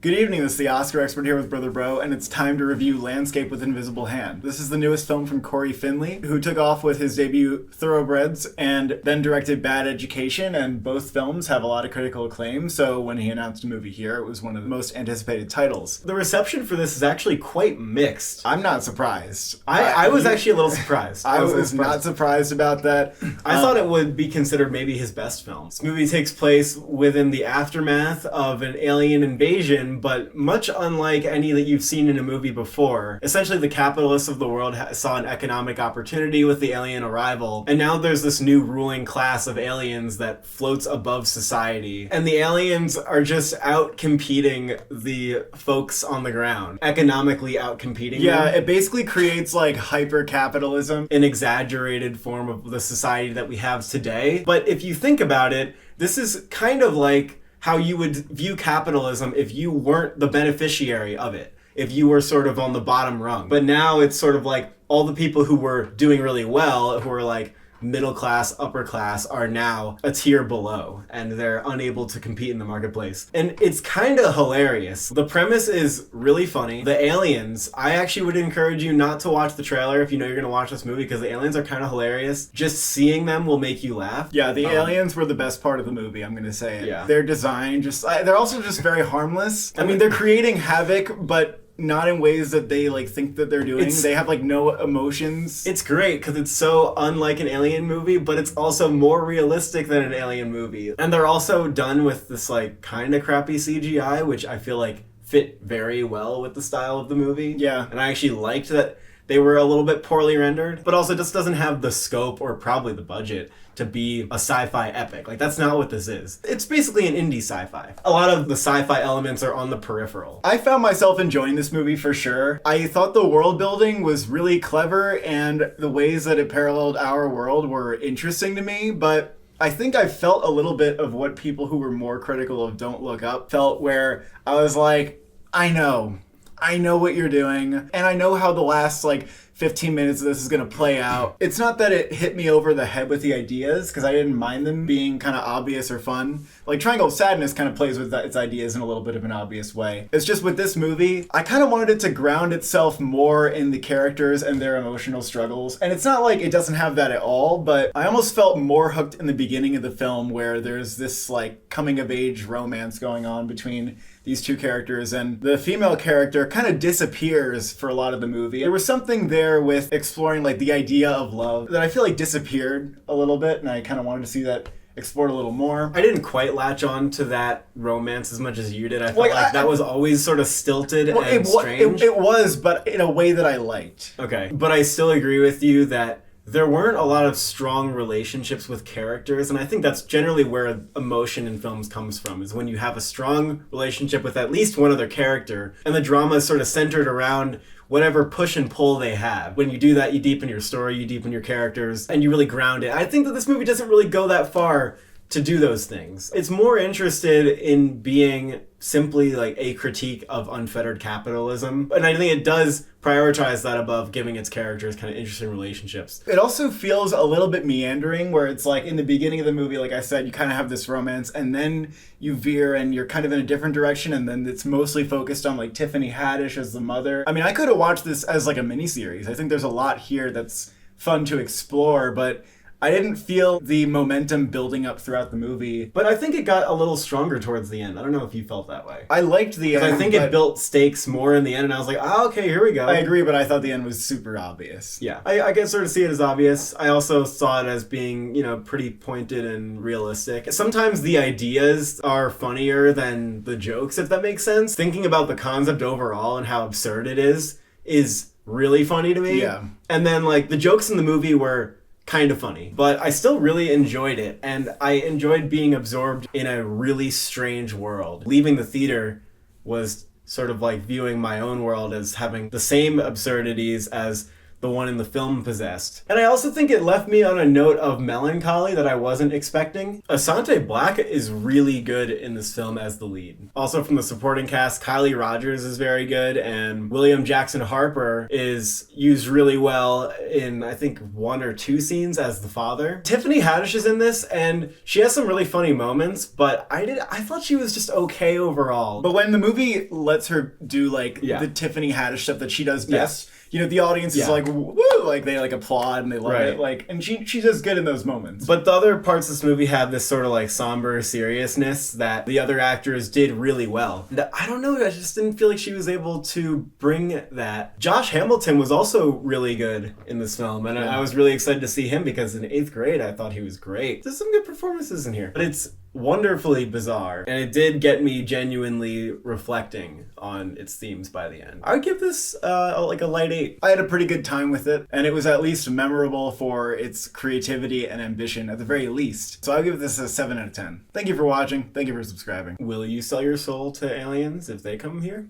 Good evening, this is the Oscar expert here with Brother Bro, and it's time to review Landscape with Invisible Hand. This is the newest film from Cory Finley, who took off with his debut Thoroughbreds and then directed Bad Education, and both films have a lot of critical acclaim, so when he announced a movie here, it was one of the most anticipated titles. The reception for this is actually quite mixed. I'm not surprised. I was actually a little surprised. I was not surprised about that. I thought it would be considered maybe his best film. This movie takes place within the aftermath of an alien invasion, but much unlike any that you've seen in a movie before. Essentially, the capitalists of the world saw an economic opportunity with the alien arrival, and now there's this new ruling class of aliens that floats above society. And the aliens are just out competing the folks on the ground, economically out competing them. It basically creates like hyper-capitalism, an exaggerated form of the society that we have today. But if you think about it, this is kind of like how you would view capitalism if you weren't the beneficiary of it, if you were sort of on the bottom rung. But now it's sort of like all the people who were doing really well, who are like middle class, upper class, are now a tier below, and they're unable to compete in the marketplace. And it's kind of hilarious. The premise is really funny. The aliens, I actually would encourage you not to watch the trailer if you know you're gonna watch this movie, because the aliens are kind of hilarious. Just seeing them will make you laugh. Yeah, the aliens were the best part of the movie, I'm gonna say it. Yeah. Their design, they're also just very harmless. I mean, they're creating havoc, but not in ways that they like think that they're doing. They have like no emotions. It's great because it's so unlike an alien movie, but it's also more realistic than an alien movie. And they're also done with this like kind of crappy CGI, which I feel like fit very well with the style of the movie. Yeah. And I actually liked that they were a little bit poorly rendered, but also just doesn't have the scope or probably the budget to be a sci-fi epic. Like, that's not what this is. It's basically an indie sci-fi. A lot of the sci-fi elements are on the peripheral. I found myself enjoying this movie for sure. I thought the world building was really clever, and the ways that it paralleled our world were interesting to me, but I think I felt a little bit of what people who were more critical of Don't Look Up felt, where I was like, I know what you're doing, and I know how the last like 15 minutes of this is gonna play out. It's not that it hit me over the head with the ideas, because I didn't mind them being kind of obvious or fun. Like Triangle of Sadness kind of plays with its ideas in a little bit of an obvious way. It's just with this movie, I kind of wanted it to ground itself more in the characters and their emotional struggles. And it's not like it doesn't have that at all, but I almost felt more hooked in the beginning of the film, where there's this like coming of age romance going on between these two characters, and the female character kind of disappears for a lot of the movie. There was something there with exploring like the idea of love that I feel like disappeared a little bit, and I kind of wanted to see that explored a little more. I didn't quite latch on to that romance as much as you did. I felt like that was always sort of stilted and strange. It was, but in a way that I liked. Okay. But I still agree with you that there weren't a lot of strong relationships with characters, and I think that's generally where emotion in films comes from, is when you have a strong relationship with at least one other character, and the drama is sort of centered around whatever push and pull they have. When you do that, you deepen your story, you deepen your characters, and you really ground it. I think that this movie doesn't really go that far to do those things. It's more interested in being simply like a critique of unfettered capitalism, and I think it does prioritize that above giving its characters kind of interesting relationships. It also feels a little bit meandering, where it's like in the beginning of the movie, like I said, you kind of have this romance, and then you veer and you're kind of in a different direction, and then it's mostly focused on like Tiffany Haddish as the mother. I mean, I could have watched this as like a miniseries. I think there's a lot here that's fun to explore, but I didn't feel the momentum building up throughout the movie, but I think it got a little stronger towards the end. I don't know if you felt that way. I liked the end. I think it built stakes more in the end, and I was like, oh, okay, here we go. I agree, but I thought the end was super obvious. Yeah, I can sort of see it as obvious. I also saw it as being, pretty pointed and realistic. Sometimes the ideas are funnier than the jokes, if that makes sense. Thinking about the concept overall and how absurd it is really funny to me. Yeah. And then, like, the jokes in the movie were kind of funny, but I still really enjoyed it, and I enjoyed being absorbed in a really strange world. Leaving the theater was sort of like viewing my own world as having the same absurdities as the one in the film possessed. And I also think it left me on a note of melancholy that I wasn't expecting. Asante Black is really good in this film as the lead. Also from the supporting cast, Kylie Rogers is very good, and William Jackson Harper is used really well in, I think, 1 or 2 scenes as the father. Tiffany Haddish is in this, and she has some really funny moments, but I thought she was just okay overall. But when the movie lets her do like the Tiffany Haddish stuff that she does best, you know, the audience is like, woo, like they like applaud and they love it. Like, and she's just good in those moments. But the other parts of this movie have this sort of like somber seriousness that the other actors did really well. And I don't know, I just didn't feel like she was able to bring that. Josh Hamilton was also really good in this film, and I was really excited to see him because in 8th grade I thought he was great. There's some good performances in here. But it's wonderfully bizarre, and it did get me genuinely reflecting on its themes by the end. I would give this like a light 8. I had a pretty good time with it, and it was at least memorable for its creativity and ambition at the very least. So I'll give this a 7 out of 10. Thank you for watching. Thank you for subscribing. Will you sell your soul to aliens if they come here?